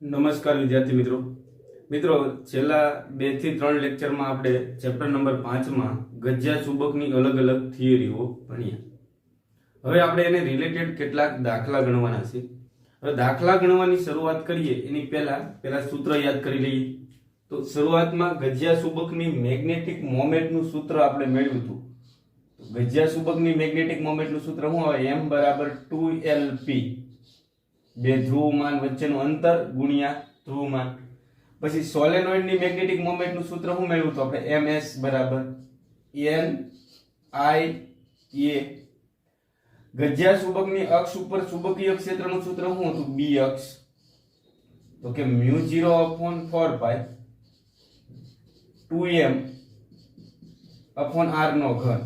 નમસ્કાર વિદ્યાર્થી મિત્રો મિત્રો છેલ્લા 2 થી 3 લેક્ચરમાં આપણે ચેપ્ટર નંબર 5 માં ગજ્યા ચુંબકની અલગ અલગ થિયરીઓ ભણ્યા। હવે આપણે એને રિલેટેડ કેટલાક દાખલા ગણવાના છે। હવે દાખલા ગણવાની શરૂઆત કરીએ એની પહેલા સૂત્ર યાદ કરી લઈએ। તો શરૂઆતમાં ગજ્યા ચુંબકની મેગ્નેટિક મોમેન્ટનું સૂત્ર આપણે મેળવ્યું હતું। ગજ્યા ચુંબકની મેગ્નેટિક મોમેન્ટનું સૂત્ર શું આવે? m = 2lp, બે ધ્રુવમાન વચ્ચેનું અંતર ગુણ્યા ધ્રુવમાન। પછી સોલેનોઇડની મેગ્નેટિક મોમેન્ટનું સૂત્ર શું મેળવ્યું તો આપણે ms = nia। ગજ્યા ચુંબકની અક્ષ ઉપર ચુંબકીય ક્ષેત્રનું સૂત્ર શું હતું? b અક્ષ, તો કે μ0/4π 2m/r નો ઘન।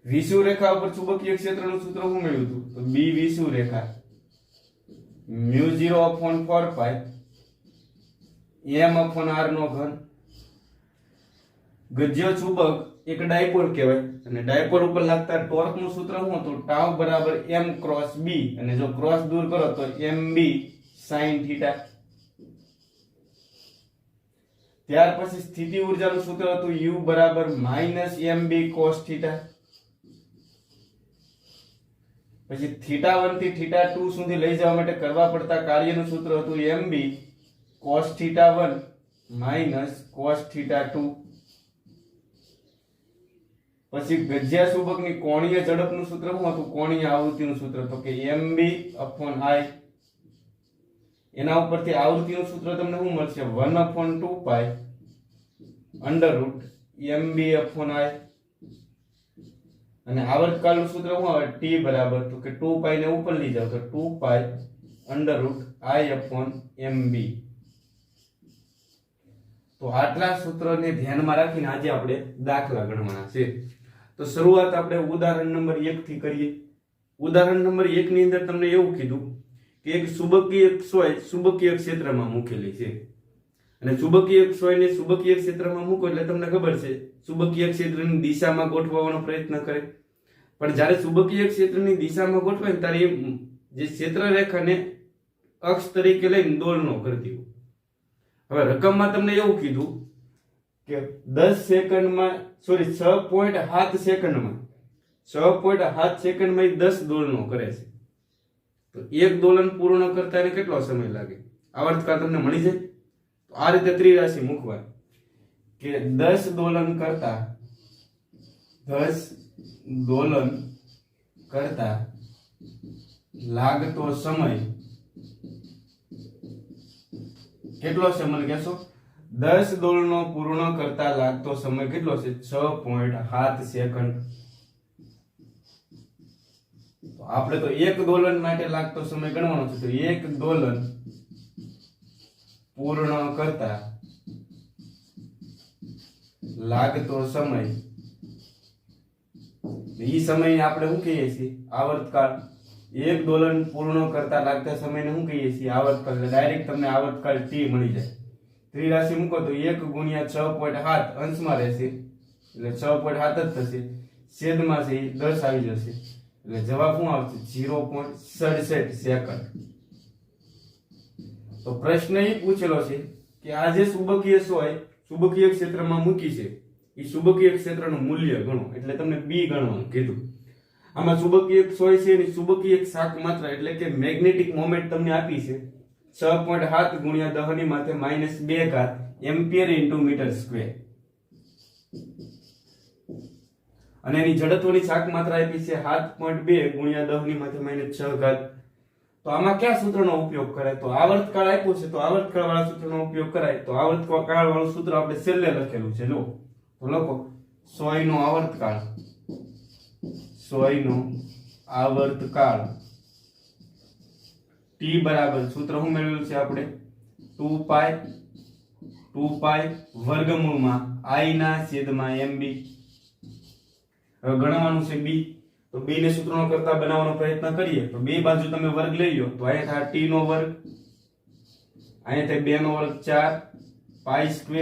વિષુવ રેખા ઉપર ચુંબકીય ક્ષેત્રનું સૂત્ર શું મેળવ્યું હતું તો b વિષુવ રેખા μ0/4π m/r નો ઘન। ગજ્ય ચુંબક એક ડાયપોલ કહેવાય અને ડાયપોલ ઉપર લાગતા ટોર્કનું સૂત્ર શું હતું? τ = m × b, અને જો ક્રોસ દૂર કરો તો mb sin θ। ત્યાર પછી સ્થિતિ ઊર્જાનું સૂત્ર હતું u = -mb cos θ। પછી θ1 થી θ2 સુધી લઈ જવા માટે કરવા પડતા કાર્યનું સૂત્ર હતું mb cos θ1 - cos θ2। પછી ગજ્યા ચુંબકની કોણીય ઝડપનું સૂત્ર શું હતું? કોણીય આવૃત્તિનું સૂત્ર તો કે mb/i। એના ઉપરથી આવૃત્તિનું સૂત્ર તમને શું મળશે? 1/2π √mb/i। અને આવર્તકાળનું સૂત્ર શું આવે? t બરાબર તો કે 2π ને ઉપર લઈ જાવ તો 2π √i/mb। તો આટલા સૂત્રોને ધ્યાનમાં રાખીને આજે આપણે દાખલા ગણવાના છે। તો શરૂઆત આપણે ઉદાહરણ નંબર 1 થી કરીએ। ઉદાહરણ નંબર 1 ની અંદર તમને એવું કીધું કે એક ચુંબકીય સોય ચુંબકીય ક્ષેત્રમાં મૂકેલી છે, અને ચુંબકીય સોયને ચુંબકીય ક્ષેત્રમાં મૂકો એટલે તમને ખબર છે ચુંબકીય ક્ષેત્રની દિશામાં ગોઠવવાનો પ્રયત્ન કરે। પણ જ્યારે ચુંબકીય ક્ષેત્રની દિશામાં ગોઠવાય ત્યારે એ જે ક્ષેત્ર રેખાને અક્ષ તરીકે લઈને દોલનો કરતી હોય। હવે રકમમાં તમને એવું કીધું કે 10 સેકન્ડમાં 6.7 સેકન્ડમાં 6.7 સેકન્ડમાં 10 દોલનો કરે છે। તો એક દોલન પૂર્ણ કરતા એને કેટલો સમય લાગે? આવર્તકાળ તમને મળી જાય। તો આ રીતે ત્રિરાશિ મૂકવા કે 10 દોલન કરતા લાગતો સમય કેટલો છે મને કહેશો? 10 દોલનો પૂર્ણ કરતા લાગતો સમય કેટલો છે? 6.7 સેકન્ડ। તો આપણે તો એક દોલન માટે લાગતો સમય ગણવાનો છે, તો એક દોલન પૂર્ણ કરતા લાગતો સમય, ઈ સમય આપણે શું કહીએ છીએ? આવર્તકાળ। એક દોલન પૂર્ણ કરતા લાગતા સમયને શું કહીએ છીએ? આવર્તકાળ। એટલે ડાયરેક્ટ તમને આવર્તકાળ t મળી જાય। ત્રિરાશિ મૂકો તો 1 × 6.7 અંશમાં રહેશે એટલે 6.7 જ થશે, છેદમાં છે 10 આવી જશે એટલે જવાબ શું આવશે? 0.67 સેકન્ડ। તો પ્રશ્ન એ પૂછેલો છે કે આ જે ચુંબકીય સોય ચુંબકીય ક્ષેત્રમાં મૂકી છે એ ચુંબકીય ક્ષેત્રનું મૂલ્ય ગણો, એટલે તમને b ગણવાનું કીધું। આમાં ચુંબકીય સોય છે એની ચુંબકીય શાક માત્રા એટલે કે મેગ્નેટિક મોમેન્ટ તમને આપી છે 6.7 × 10⁻² એમ્પિયર × મીટર², અને એની જડત્વની શાક માત્રા આપી છે 7.2 × 10⁻6²। તો આમાં કયા સૂત્રનો ઉપયોગ કરાય? તો આવર્તકાળ આપ્યો છે તો આવર્તકાળ વાળા સૂત્રનો ઉપયોગ કરાય। તો આવર્તકાળ વાળું સૂત્ર આપણે છેલ્લે લખેલું છે, લો તો લખો સોયનો આવર્તકાળ t બરાબર સૂત્ર શું મેળવેલું છે આપણે? 2π √i/mb। હવે ગણવાનું છે b, તો b ને સૂત્રનો કરતા બનાવવાનો પ્રયત્ન કરીએ તો બે બાજુ તમે વર્ગ લઈ લો તો અહીંયા થાય t નો વર્ગ, અહીંયા થાય 2 નો વર્ગ 4π²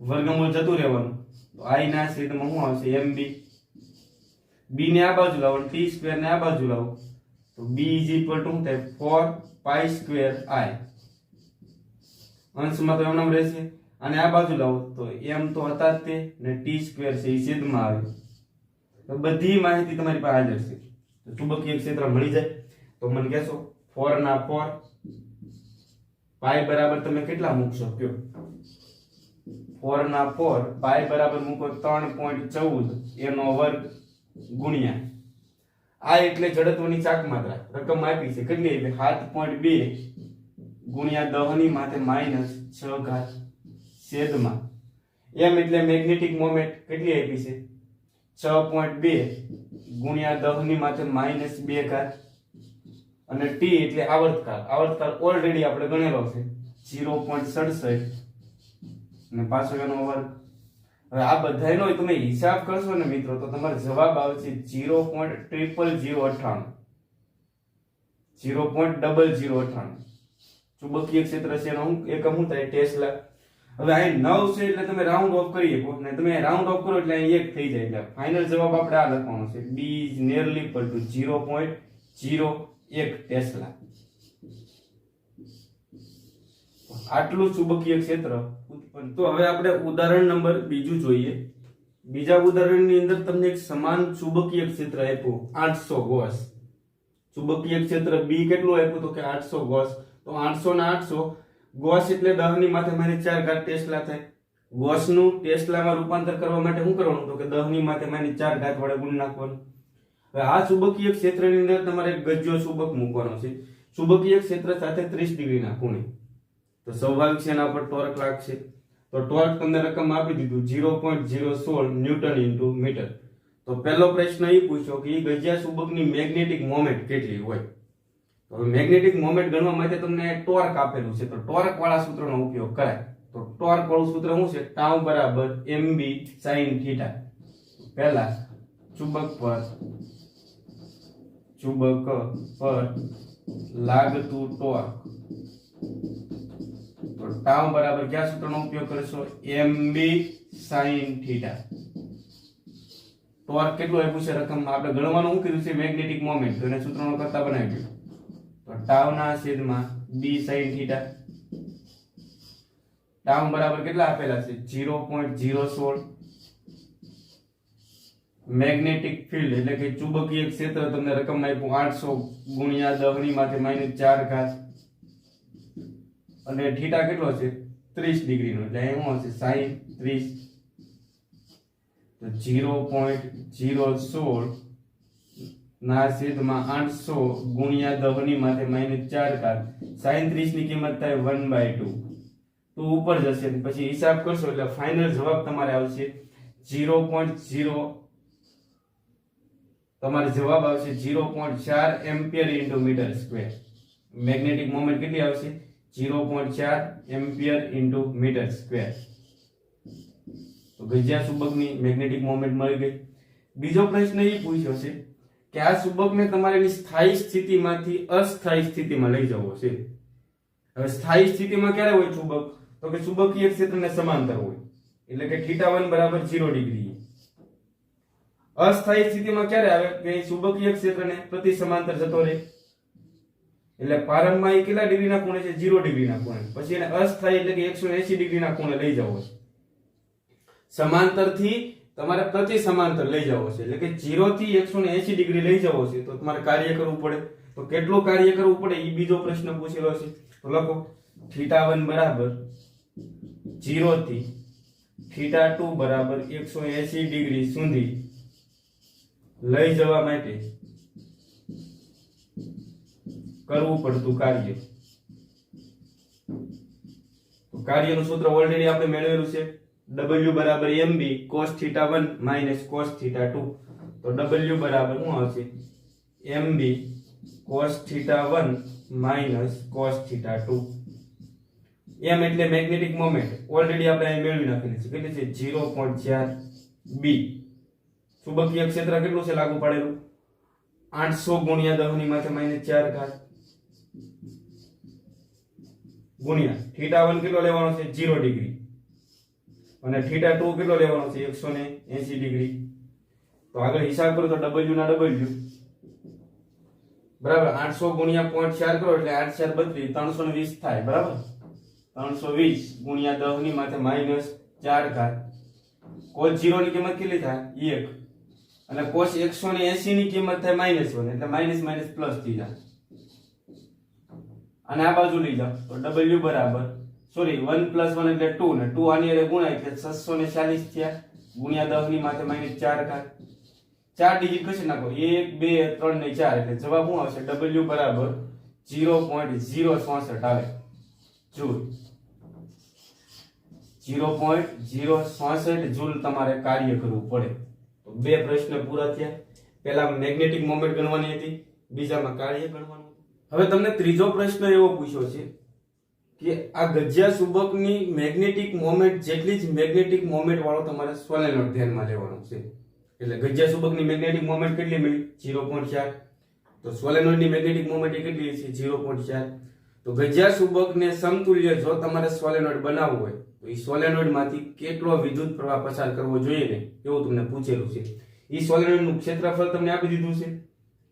વર્ગમૂળ જતું રહેવાનું તો i ના છેદમાં શું આવશે? mb। b ને આ બાજુ લાવો અને t² ને આ બાજુ લાવો તો b = 4 pi square I અંશમાં તો એમનામ રહેશે, અને આ બાજુ લાવો તો m તો હતા જ તે, ને t² છે એ છેદમાં આવે. તો બધી માહિતી તમારી પાસે હાજર છે. તો ચુંબકીય ક્ષેત્ર મળી જાય. તો મને કહેશો 4 ના 4 પાઈ બરાબર તમે કેટલા મૂકશો કયો? 4 ના 4 પાઈ બરાબર મૂકો 3.14 એનો વર્ગ ગુણ્યા આ એટલે જડત્વની ચાક માત્રા રકમ આપી છે કેટલી એટલે 7.2 ગુણ્યા 10 ની માથે -6 ઘાત છેદમાં m એટલે મેગ્નેટિક મોમેન્ટ કેટલી આપી છે 6.2 ગુણ્યા 10 ની માથે -2 ઘાત, અને t એટલે આવર્તકાળ ઓલરેડી આપણે ગણેલો છે 0.67 અને પાછો એનો વર્ગ. હવે આ બધાયનો તમે હિસાબ કરશો ને મિત્રો તો તમારો જવાબ આવશે 0.0098 0.0098. ચુંબકીય ક્ષેત્ર છે એનો એકમ શું થાય ટેસ્લા. હવે અહીં 9 છે એટલે તમે રાઉન્ડ ઓફ કરી શકો, ને તમે રાઉન્ડ ઓફ કરો એટલે અહીં 1 થઈ જાય, એટલે ફાઇનલ જવાબ આપણે આ લખવાનો છે b is nearly equal to 0.01 tesla. આટલું ચુંબકીય ક્ષેત્ર ઉત્પન્ન. તો હવે આપણે ઉદાહરણ નંબર બીજું જોઈએ. બીજા ઉદાહરણની અંદર તમને એક સમાન ચુંબકીય ક્ષેત્ર આપ્યું 800 ગોસ. ચુંબકીય ક્ષેત્ર b કેટલું આપ્યું તો કે 800 ગોસ. તો 800 ના 800 ગોસ એટલે 10 ની માથે -4 ઘાત ટેસ્લા થાય. ગોસ નું ટેસ્લામાં રૂપાંતર કરવા માટે શું કરવાનું તો કે 10 ની માથે -4 ઘાત વડે ગુણ નાખવાનું. હવે આ ચુંબકીય ક્ષેત્રની અંદર તમારે ગજ્જો ચુંબક મૂકવાનો છે ચુંબકીય ક્ષેત્ર સાથે 30 ડિગ્રીના ખૂણે. તો સ્વાભાવિક છે એના પર ટોર્ક લાગશે. તો ટોર્ક તમને રકમ આપી દીધું 0.016 ન્યૂટન ઇન્ટુ મીટર. તો પહેલો પ્રશ્ન એ પૂછ્યો કે એ ગજ્યા ચુંબકની મેગ્નેટિક મોમેન્ટ કેટલી હોય. તો મેગ્નેટિક મોમેન્ટ ગણવા માટે તમને ટોર્ક આપેલું છે, તો ટોર્ક વાળા સૂત્રનો ઉપયોગ કરાય. તો ટોર્ક વાળું સૂત્ર શું છે ટાઉ બરાબર mb sin થીટા. પહેલા ચુંબક પર લાગતું ટોર્ક, તો ટાઉ બરાબર કયા સૂત્રનો ઉપયોગ કરશો mb sin થીટા. ટોર્ક કેટલું આપ્યું છે રકમ આપણે ગણવાનું શું કીધું છે મેગ્નેટિક મોમેન્ટ, તો એને સૂત્રનો કરતા બનાવી દીધું. તો ટાઉ ના છેદમાં b sin થીટા. ટાઉ બરાબર કેટલા આપેલા છે 0.016. મેગ્નેટિક ફિલ્ડ એટલે કે ચુંબકીય ક્ષેત્ર તમને રકમ આપ્યું 800 ગુણ્યા 10 ની માથે -4 ઘાત, અને થીટા કેટલો છે 30 ડિગ્રી નો, એટલે અહીં શું હશે sin 30. તો 0.016 ના છેદમાં 800 ગુણ્યા 10 ની માથે -4 ઘાત. sin 30 ની કિંમત થાય 1/2. તો ઉપર જશે પછી હિસાબ કરશો એટલે ફાઇનલ જવાબ તમારે આવશે 0.0 તમારો જવાબ આવશે 0.4 ampere into metre square. Magnetic moment કેટલી આવશે 0.4 એમ્પિયર ઇન્ટુ મીટર સ્ક્વેર. તો ગજ્યા ચુંબકની મેગ્નેટિક મોમેન્ટ મળી ગઈ. બીજો પ્રશ્ન એ પૂછ્યો છે કે આ ચુંબકને તમારે એની સ્થાયી સ્થિતિમાંથી અસ્થાયી સ્થિતિમાં લઈ જવો છે. હવે સ્થાયી સ્થિતિમાં ક્યારે હોય ચુંબક તો કે ચુંબકીય ક્ષેત્રને સમાંતર હોય, એટલે કે θ1 બરાબર 0 ડિગ્રી. અસ્થાયી સ્થિતિમાં ક્યારે આવે કે ચુંબકીય ક્ષેત્રને પ્રતિ સમાંતર જતો રહે, એટલે પ્રારંભમાં એ કેટલા ડિગ્રીના ખૂણે છે 0 ડિગ્રીના ખૂણે, પછી એને અસ્થાયી એટલે કે 180 ડિગ્રીના ખૂણે લઈ જવો છે. સમાંતરથી તમારે પ્રતિ સમાંતર લઈ જવો છે, એટલે કે 0 થી 180 ડિગ્રી લઈ જવો છે. તો તમારે કાર્ય કરવું પડે. તો કેટલું કાર્ય કરવું પડે એ બીજો પ્રશ્ન પૂછેલો છે. તો લખો θ1 બરાબર 0 થી θ2 બરાબર 180 ડિગ્રી સુધી લઈ જવા માટે કરવું પડતું કાર્ય. તો કાર્યનું સૂત્ર ઓલરેડી આપણે મેળવેલું છે w બરાબર mb cos θ1 minus cos θ2. તો w બરાબર શું આવશે mb cos θ1 minus cos θ2. m એટલે મેગ્નેટિક મોમેન્ટ ઓલરેડી આપણે અહીં મેળવી નાખેલી છે, કેટલી છે 0.4 b. ચુંબકીય ક્ષેત્ર કેટલું છે લાગુ પાડેલું 800 ગુણ્યા 10 ની માથે -4 ઘાત ગુણ્યા θ1 કેટલો લેવાનો છે 0 ડિગ્રી, અને θ2 કેટલો લેવાનો છે 180 ડિગ્રી. તો આગળ હિસાબ કરો તો w ના w બરાબર 800 ગુણ્યા 0.4 કરો એટલે 8 4 32 320 થાય બરાબર. 320 ગુણ્યા 10 ની માથે -4 ઘાત cos 0 ની કિંમત કેટલી થાય 1 અને cos 180 ની કિંમત થાય -1 એટલે માઈનસ માઈનસ પ્લસ થઈ જાય અને આ બાજુ લઈ જાઓ તો w બરાબર સોરી 1 + 1 એટલે 2 ને 2 આની હારે ગુણાય એટલે 640 થયા ગુણ્યા 10 ની માથે -4 ઘાત 4 ડિજિટ કશે નાખો 1 2 3 ને 4 એટલે જવાબ શું આવશે w બરાબર 0.066 આવે જૂલ 0.066 જૂલ તમારે કાર્ય કરવું પડે તો બે પ્રશ્ન પૂરા થયા પહેલા મેગ્નેટિક મોમેન્ટ ગણવાની હતી બીજામાં કાર્ય ગણવાનું હતું હવે તમને ત્રીજો પ્રશ્ન એવો પૂછ્યો છે કે આ ગજિયા ચુંબકની મેગ્નેટિક મોમેન્ટ જેટલી જ મેગ્નેટિક મોમેન્ટ વાળો તમારે સોલેનોઇડ ધ્યાનમાં લેવાનો છે એટલે ગજિયા ચુંબકની મેગ્નેટિક મોમેન્ટ કેટલી મળી 0.4 તો સોલેનોઇડની મેગ્નેટિક મોમેન્ટ કેટલી છે 0.4 તો ગજિયા ચુંબકને સમતુલ્ય જો તમારે સોલેનોઇડ બનાવવું હોય તો એ સોલેનોઇડમાંથી કેટલો વિદ્યુત પ્રવાહ પસાર કરવો જોઈએ ને એવું તમને પૂછેલું છે એ સોલેનોઇડનું ક્ષેત્રફળ તમને આપી દીધું છે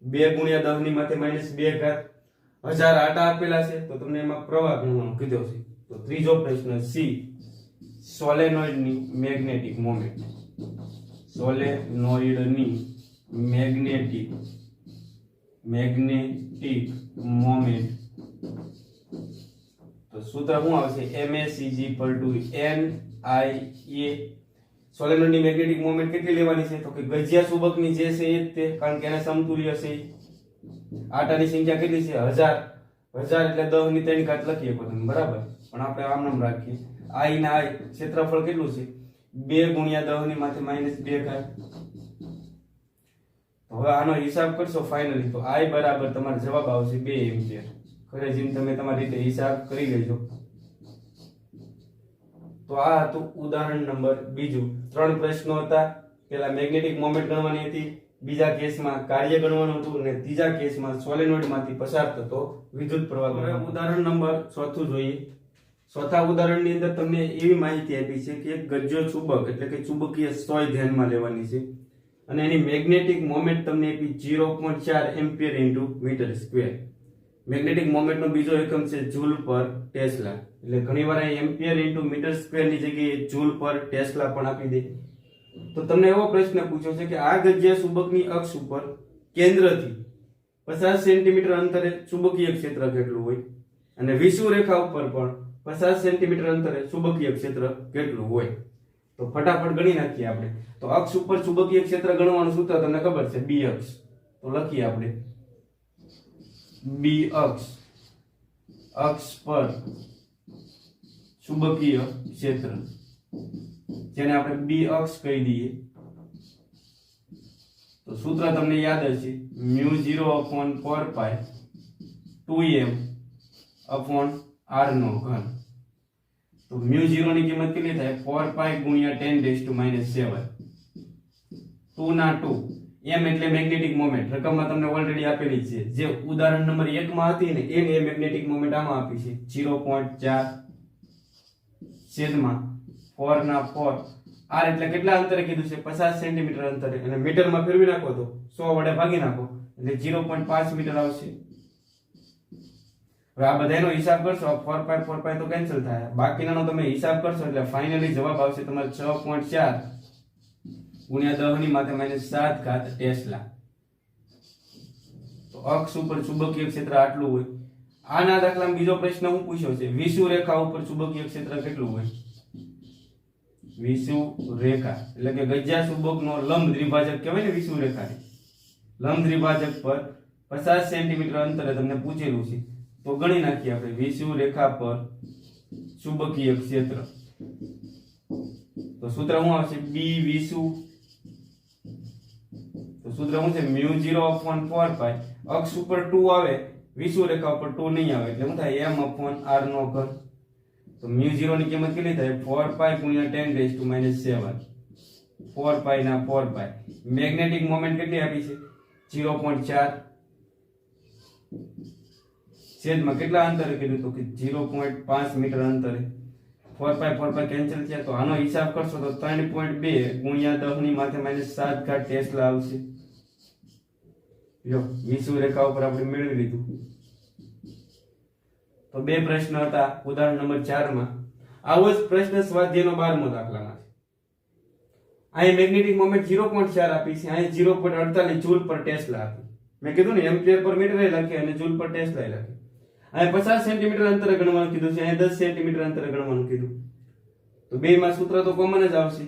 2 ગુણ્યા 10 ની માથે -2 ઘાત 1000 આટા આપેલા છે તો તમને એમાં પ્રવાહ ગણવાનું કીધો છે તો ત્રીજો પ્રશ્ન સી સોલેનોઇડની મેગ્નેટિક મોમેન્ટ સોલેનોઇડની મેગ્નેટિક મોમેન્ટ તો સૂત્ર શું આવશે ms NIA સોલેનોઇડની મેગ્નેટિક મોમેન્ટ કેટલી લેવાની છે તો કે ગજિયા ચુંબકની જે છે એ જ તે કારણ કે એને સમતુલ્ય છે આટાની સંખ્યા કેટલી છે 1000 એટલે 10 ની 3 ઘાત લખીએ તમે બરાબર પણ આપણે આમ નામ રાખીએ i ના i ક્ષેત્રફળ કેટલું છે 2 ગુણ્યા 10 ની માથે -2 ઘાત હવે આનો હિસાબ કરશો ફાઇનલી તો i બરાબર તમારો જવાબ આવશે 2 એમ્પિયર ઘરે જઈને તમે તમારી રીતે હિસાબ કરી લેજો તો આ હતું ઉદાહરણ નંબર બીજું 3 પ્રશ્નો હતા પહેલા મેગ્નેટિક મોમેન્ટ ગણવાની હતી બીજા કેસમાં કાર્ય ગણવાનું હતું અને ત્રીજા કેસમાં સોલેનોઇડમાંથી પસાર થતો વિદ્યુત પ્રવાહ હવે ઉદાહરણ નંબર 4 જોઈએ ચોથા ઉદાહરણની અંદર તમને એવી માહિતી આપી છે કે એક ગજ્જો ચુંબક એટલે કે ચુંબકીય સોય ધ્યાનમાં લેવાની છે અને એની મેગ્નેટિક મોમેન્ટ તમને આપી 0.4 ampere into metre square magnetic મોમેન્ટનો બીજો એકમ છે જૂલ પર ટેસ્લા એટલે ઘણીવાર અહીં એમ્પિયર ઇન્ટુ મીટર સ્ક્વેર ની જગ્યાએ જૂલ પર ટેસ્લા પણ આપી દે તો તમને એવો પ્રશ્ન પૂછ્યો છે કે આ ગજિયા ચુંબકની અક્ષ ઉપર કેન્દ્રથી 50 સેન્ટીમીટર અંતરે ચુંબકીય ક્ષેત્ર કેટલું હોય અને વિષુવ રેખા ઉપર પણ 50 સેન્ટીમીટર અંતરે ચુંબકીય ક્ષેત્ર કેટલું હોય તો ફટાફટ ગણી નાખીએ આપણે તો અક્ષ ઉપર ચુંબકીય ક્ષેત્ર ગણવાનું સૂત્ર તમને ખબર છે બી અક્ષ તો લખીએ આપણે બી અક્ષ પર ચુંબકીય ક્ષેત્ર જેને આપણે બી અક્ષ કહી દઈએ તો સૂત્ર તમને યાદ હશે μ0/4π 2m/r નો ઘન તો μ0 ની કિંમત કેટલી થાય 4π ગુણ્યા 10⁻⁷ 2 ના 2 m એટલે મેગ્નેટિક મોમેન્ટ રકમમાં તમને ઓલરેડી આપેલી છે જે ઉદાહરણ નંબર 1 માં હતી ને એને મેગ્નેટિક મોમેન્ટ આમાં આપી છે 0.4 છેદમાં 4 ના 4 r એટલે કેટલા અંતરે કીધું છે 50 સેન્ટીમીટર અંતરે અને મીટરમાં ફેરવી નાખો તો 100 વડે ભાગી નાખો એટલે 0.5 મીટર આવશે હવે આ બધાનો હિસાબ કરશો 4π તો કેન્સલ થાય બાકીનાનો તમે હિસાબ કરશો એટલે ફાઇનલી જવાબ આવશે તમારે 6.4 ગુણ્યા 10 ની માથે -7 ઘાત ટેસ્લા તો અક્ષ ઉપર ચુંબકીય ક્ષેત્ર આટલું હોય આના દાખલામાં બીજો પ્રશ્ન હું પૂછ્યો છે વિષુવ રેખા ઉપર ચુંબકીય ક્ષેત્ર કેટલું હોય વિષુવ રેખા એટલે કે ગજિયા ચુંબકનો લંબ દ્વિભાજક કહેવાય ને વિષુવ રેખા લંબ દ્વિભાજક પર 50 સેન્ટીમીટર અંતરે તમને પૂછેલું છે તો ગણી નાખીએ આપણે વિષુવ રેખા પર ચુંબકીય ક્ષેત્ર તો સૂત્ર શું આવશે બી વિષુવ તો સૂત્ર શું છે μ0/4π અક્ષ ઉપર 2 આવે વિષુવ રેખા ઉપર 2 નહીં આવે એટલે શું થાય m/r નો ઘન તો μ0 ની કિંમત કેટલી થાય 4π ગુણ્યા 10⁻⁷ 4π ના 4π મેગ્નેટિક મોમેન્ટ કેટલી આપી છે 0.4 છેદમાં કેટલા અંતરે કીધું તો કે 0.5 મીટર અંતરે 4π કેન્સલ થયા તો આનો હિસાબ કરશો તો 3.2 ગુણ્યા 10 ની માથે -7 ઘાત ટેસ્લા આવશે જો વિષુવ રેખા ઉપર આપણે મેળવી લીધું તો બે પ્રશ્ન હતા ઉદાહરણ નંબર 4 માં. આવો જ પ્રશ્ન સ્વાધ્યાયનો 12મો દાખલામાં છે. અહીં મેગ્નેટિક મોમેન્ટ 0.4 આપી છે, અહીં 0.48 જૂલ પર ટેસ્લા આપી. મેં કીધું ને એમ્પિયર પર મીટર લખે અને જૂલ પર ટેસ્લા લખે. અહીં 50 સેન્ટીમીટર અંતરે ગણવાનું કીધું છે, અહીં 10 સેન્ટીમીટર અંતરે ગણવાનું કીધું. તો બેમાં સૂત્ર તો કોમન જ આવશે.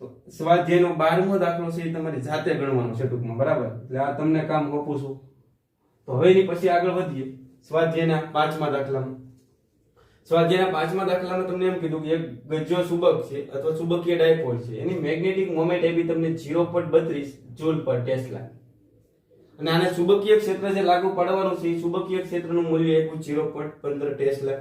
તો સ્વાધ્યાયનો 12મો દાખલો છે એ તમારી જાતે ગણવાનો છે ટૂંકમાં, બરાબર. એટલે આ તમને કામ સોંપું છું. તો હવે એની પછી આગળ વધીએ સ્વાધ્યાયના 5મા દાખલામાં. સ્વાધ્યાયના 5મા દાખલામાં તમને એમ કીધું કે એક ગજ્જો ચુંબક છે અથવા ચુંબકીય ડાયપોલ છે, એની મેગ્નેટિક મોમેન્ટ આપી તમને 0.32 જૂલ પર ટેસ્લા. અને આને ચુંબકીય ક્ષેત્ર જે લાગુ પાડવાનું છે એ ચુંબકીય ક્ષેત્રનું મૂલ્ય આપ્યું 0.15 ટેસ્લા.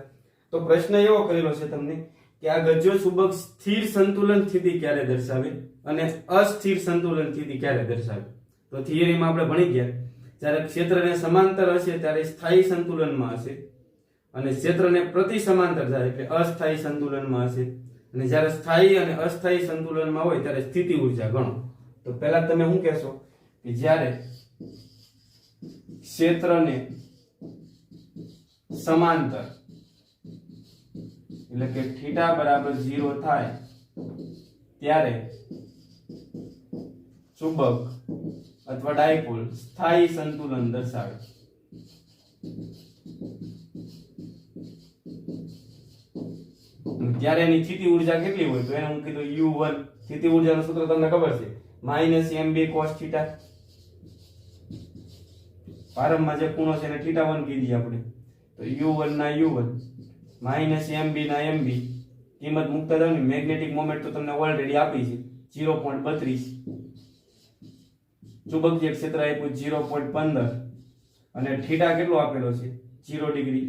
તો પ્રશ્ન એવો કરેલો છે તમને કે આ ગજ્જો ચુંબક સ્થિર સંતુલન સ્થિતિ ક્યારે દર્શાવે અને અસ્થિર સંતુલન સ્થિતિ ક્યારે દર્શાવે. તો થિયરીમાં આપણે ભણી ગયા, જ્યારે ક્ષેત્રને સમાંતર હશે ત્યારે સ્થાયી સંતુલનમાં હશે, અને ક્ષેત્રને પ્રતિ સમાંતર જાય એટલે અસ્થાયી સંતુલનમાં હશે, અને જ્યારે સ્થાયી અને અસ્થાયી સંતુલનમાં હોય ત્યારે સ્થિતિ ઊર્જા ગણો. તો પહેલા તમે શું કહેશો કે જ્યારે ક્ષેત્રને સમાંતર એટલે કે થીટા બરાબર 0 થાય ત્યારે ચુંબક અથવા ડાયપોલ સ્થાયી સંતુલન દર્શાવે. ત્યારે એની સ્થિતિ ઊર્જા કેટલી હોય તો એને હું કીધું U1. સ્થિતિ ઊર્જાનું સૂત્ર તમને ખબર છે, -mb cos θ. પ્રારંભમાં જે ખૂણો છે એને θ1 કીધી આપણે. તો U1 ના U1 -mb ના mb કિંમત મૂકતા જાવ ને. મેગ્નેટિક મોમેન્ટ તો તમને ઓલરેડી આપી છે 0.32, ચુંબકીય ક્ષેત્ર આપ્યું 0.15 અને થીટા કેટલો આપેલો છે 0 ડિગ્રી.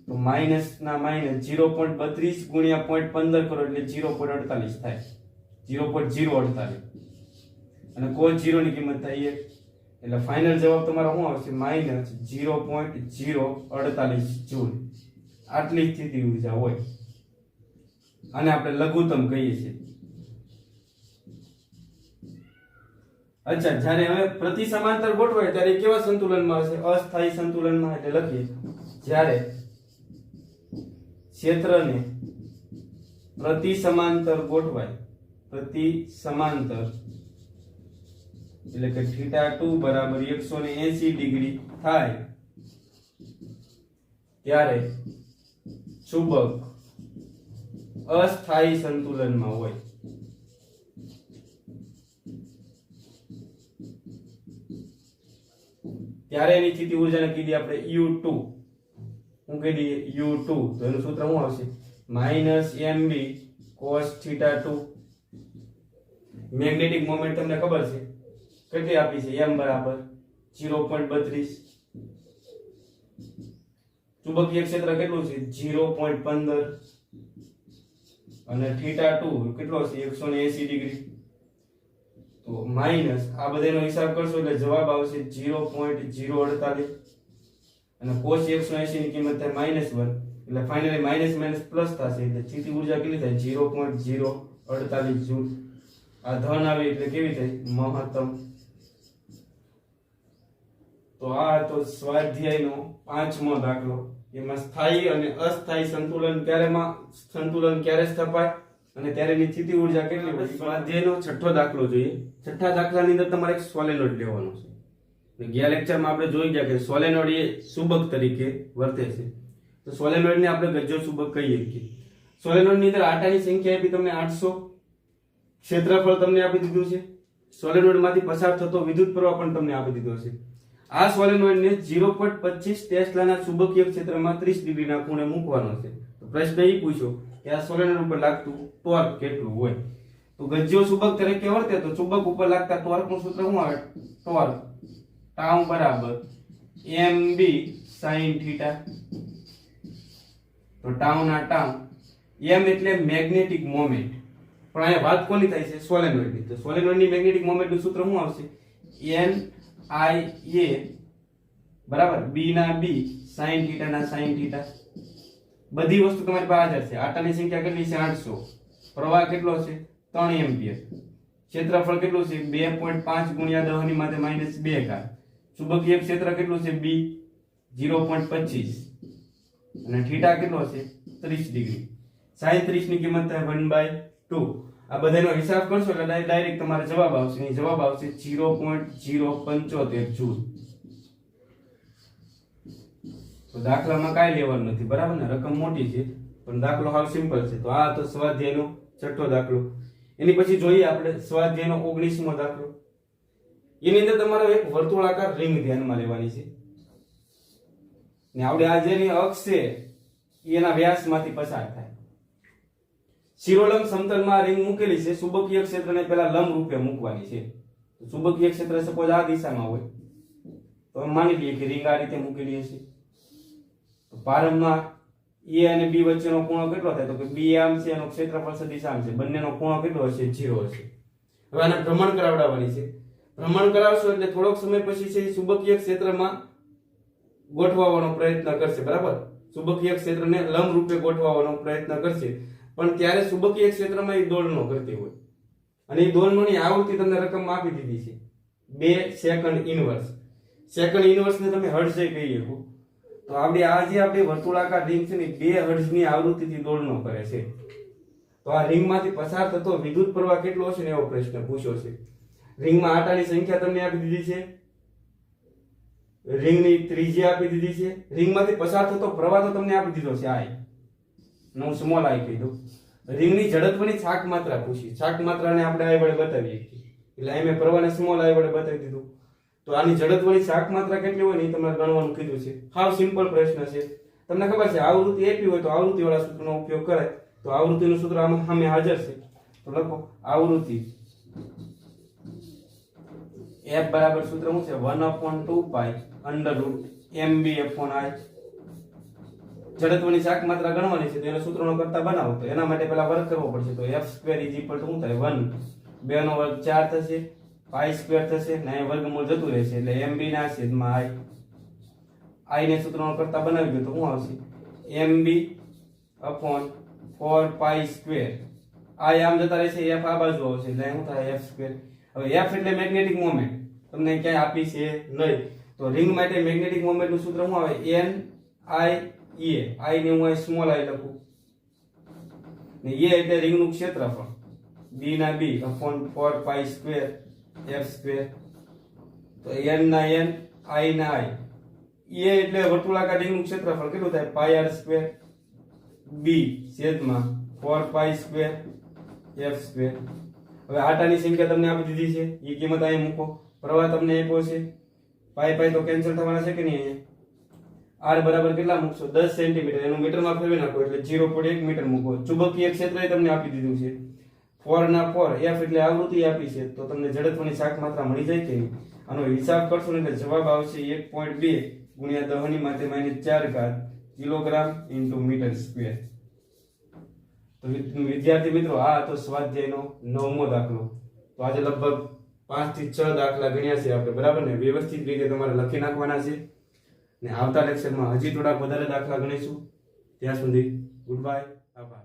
તો માઇનસ ના માઇનસ 0.32 ગુણ્યા 0.15 કરો એટલે 0.48 થાય, 0.048. અને cos 0 ની કિંમત થાય 1. એટલે ફાઇનલ જવાબ તમારો શું આવશે -0.048 જૂલ. આટલી સ્થિતિ ઊર્જા હોય. આને આપણે લઘુત્તમ કહીએ છીએ. અચ્છા, જ્યારે હવે પ્રતિ સમાંતર ગોઠવાય ત્યારે કેવા સંતુલનમાં હશે? અસ્થાયી સંતુલનમાં. એટલે લખીએ જ્યારે ક્ષેત્રને પ્રતિ સમાંતર ગોઠવાય, પ્રતિ સમાંતર એટલે કે θ2 બરાબર 180 ડિગ્રી થાય ત્યારે ચુંબક અસ્થાયી સંતુલનમાં હોય. ત્યારે એની સ્થિતિ ઊર્જાને કીધી આપણે U2. હું કહી દઈએ U2. તો એનું સૂત્ર શું આવશે? -mb cos θ2. મેગ્નેટિક મોમેન્ટ તમને ખબર છે કેટલી આપી છે? m બરાબર 0.32. ચુંબકીય ક્ષેત્ર કેટલું છે? 0.15 અને θ2 કેટલો છે? 180 ડિગ્રી. તો માઈનસ આ બધાનો હિસાબ કરશો એટલે જવાબ આવશે 0.048 અને cos 180 ની કિંમત થાય -1 એટલે ફાઇનલી માઈનસ માઈનસ પ્લસ થશે એટલે સ્થિતિ ઊર્જા કેટલી થાય? 0.048 જૂલ. આ ધન આવે એટલે કેવી થાય? મહત્તમ. તો આ તો સ્વાધ્યાયનો 5મો દાખલો. એમાં સ્થાયી અને અસ્થાયી સંતુલન ક્યારે સ્થપાય અને ત્યારેની સ્થિતિ ઊર્જા કેટલી હોય. સ્વાધ્યાયનો 6થો દાખલો જોઈએ. 6થા દાખલાની અંદર તમારે એક સોલેનોઇડ લેવાનો છે. ગયા લેક્ચરમાં આપણે જોઈ ગયા કે સોલેનોઇડ એ ચુંબક તરીકે વર્તે છે. તો સોલેનોઇડને આપણે ગજ્જો ચુંબક કહીએ છીએ. સોલેનોઇડની અંદર આટાની સંખ્યા આપી તમને 800, ક્ષેત્રફળ તમને આપી દીધું છે, સોલેનોઇડમાંથી પસાર થતો વિદ્યુત પ્રવાહ પણ તમને આપી દીધો છે. આ સોલેનોઇડને 0.25 ટેસ્લાના ચુંબકીય ક્ષેત્રમાં 30 ડિગ્રીના ખૂણે મૂકવાનો છે. તો પ્રશ્ન એ પૂછ્યો કે આ સોલેનોઇડ ઉપર લાગતું ટોર્ક કેટલું હોય. તો ગજ્જો ચુંબક તરીકે વર્તે તો ચુંબક ઉપર લાગતા ટોર્કનું સૂત્ર શું આવે? ટોર્ક ટાઉ બરાબર mb sin θ. તો ટાઉ ના ટાઉ, m એટલે મેગ્નેટિક મોમેન્ટ, પણ અહીંયા વાત કોની થાય છે? સોલેનોઇડની. તો સોલેનોઇડની મેગ્નેટિક મોમેન્ટનું સૂત્ર શું આવશે? n I a બરાબર b ના b sin θ ના sin θ. બધી વસ્તુ તમારી પાસે હાજર છે. આટાની સંખ્યા કેટલી છે? 800. પ્રવાહ કેટલો છે? 3 એમ્પિયર. ક્ષેત્રફળ કેટલું છે? 2.5 ગુણ્યા 10 ની માથે -2 ઘાત. ચુંબકીય ક્ષેત્ર કેટલું છે? b 0.25 અને થીટા કેટલો છે 30 ડિગ્રી. sin 30 ની કિંમત થાય 1/2. આ બધાનો હિસાબ કરશો એટલે ડાયરેક્ટ તમારે જવાબ આવશે. અહીં જવાબ આવશે 0.075 જૂલ. તો દાખલામાં કાંઈ લેવાનું નથી, બરાબર ને? રકમ મોટી છે પણ દાખલો હાવ સિમ્પલ છે. તો આ તો સ્વાધ્યાયનો છઠ્ઠો દાખલો. એની પછી જોઈએ આપણે સ્વાધ્યાયનો 19મો દાખલો. એની અંદર તમારે એક વર્તુળાકાર રિંગ ધ્યાનમાં લેવાની છે ને આપણે આ જેની અક્ષ છે એના વ્યાસમાંથી પસાર થાય. શિરોલંબ સમતલમાં રિંગ મૂકેલી છે. ચુંબકીય ક્ષેત્રને પહેલા લંબ રૂપે મૂકવાની છે. ચુંબકીય ક્ષેત્ર સપોઝ આ દિશામાં હોય તો માની લઈએ કે રિંગ આ રીતે મૂકેલી હશે. તો પ્રારંભમાં A અને B વચ્ચેનો ખૂણો કેટલો થાય? તો કે B આમ છે એનો ક્ષેત્રફળ સદિશ આમ છે. બંનેનો ખૂણો કેટલો હશે? 0 હશે. હવે આને ભ્રમણ કરાવડાવવાની છે. ભ્રમણ કરાવશો એટલે થોડોક સમય પછી છે ચુંબકીય ક્ષેત્રમાં ગોઠવવાનો પ્રયત્ન કરશે, બરાબર? ચુંબકીય ક્ષેત્રને લંબ રૂપે ગોઠવવાનો પ્રયત્ન કરશે પણ ત્યારે ચુંબકીય ક્ષેત્રમાં એ દોડનો કરતી હોય અને એ દોડનોની આવૃત્તિ તમને રકમ આપી દીધી છે 2 સેકન્ડ ઇનવર્સ. સેકન્ડ ઇનવર્સ ને તમે હર્ટ્ઝ કહી શકો. તો આપણી વર્તુળાકાર રિંગ છે ને 2 હર્ટ્ઝની આવૃત્તિથી દોડનો કરે છે. તો આ રિંગમાંથી પસાર થતો વિદ્યુત પ્રવાહ કેટલો હશે ને એવો પ્રશ્ન પૂછ્યો છે. રિંગમાં આટાની સંખ્યા તમને આપી દીધી છે, રિંગની ત્રિજ્યા આપી દીધી છે, રિંગમાંથી પસાર થતો પ્રવાહ તો તમને આપી દીધો છે I. હું સ્મોલ I કહી દઉં. રિંગની ઝડપની છાક માત્રા પૂછી. છાક માત્રાને આપણે I વડે બતાવીએ એટલે અહીં મેં પ્રવાહને સ્મોલ I વડે બતાવી દીધું. તો આની ઝડપની છાક માત્રા કેટલી હોય ને તમારે ગણવાનું કીધું છે. હાવ સિમ્પલ પ્રશ્ન છે. તમને ખબર છે આવૃત્તિ આપી હોય તો આવૃત્તિ વાળા સૂત્રનો ઉપયોગ કરાય. તો આવૃત્તિનું સૂત્ર આમાં સામે હાજર છે. તો લખો આવૃત્તિ F બરાબર સૂત્ર શું છે? 1/2 √MB/I. ઝડપની શાક માત્રા ગણવાની છે તો એના સૂત્રનો કરતા બનાવો તો એના માટે પહેલા વર્ગ કરવો પડશે. તો f² = શું થાય? 1 2 નો વર્ગ 4 થશે, π² થશે ને અહીં વર્ગમૂળ જતું રહેશે એટલે MB ના છેદમાં I ને સૂત્રનો કરતા બનાવી દો તો શું આવશે? MB/4π². I આમ જતા રહેશે, f આ બાજુ આવશે એટલે શું થાય? f². હવે f એટલે મેગ્નેટિક મોમેન્ટ તમને ક્યાંય આપી છે નહીં. તો રિંગ માટે મેગ્નેટિક મોમેન્ટનું સૂત્ર શું આવે? NIA. I ને હું અહીં સ્મોલ I લખું ને A એટલે રિંગનું ક્ષેત્રફળ B ના B/4π² f². તો n ના n I ના I. A એટલે વર્તુળાકાર રિંગનું ક્ષેત્રફળ કેટલું થાય? πr² B છેદમાં 4π² f². હવે આટાની સંખ્યા તમને આપી દીધી છે, એ કિંમત અહીં મૂકો. પ્રવાહ તમને આપ્યો છે, પાઈ તો કેન્સલ થવાના છે કે નહીં? અહીંયા r બરાબર કેટલા મૂકશો? 10 સેન્ટીમીટર. એનું મીટરમાં ફેરવી નાખો એટલે 0.1 મીટર મૂકો. ચુંબકીય ક્ષેત્ર તમને આપી દીધું છે 4 ના 4 f એટલે આવૃત્તિ આપી છે. તો તમને ઝડપની શાક માત્રા મળી જાય કે નહીં? આનો હિસાબ કરશો ને એટલે જવાબ આવશે 1.2 ગુણ્યા 10⁻⁴ કિલોગ્રામ ઇન્ટુ મીટર સ્ક્વેર. તો વિદ્યાર્થી મિત્રો આ હતો સ્વાધ્યાયનો 9મો દાખલો. તો આજે લગભગ 5 થી 6 દાખલા ગણ્યા છે આપણે, બરાબર ને? વ્યવસ્થિત રીતે તમારે લખી નાખવાના છે ને આવતા લેક્ચરમાં હજી થોડાક વધારે દાખલા ગણીશું. ત્યાં સુધી ગુડ બાય, આભાર.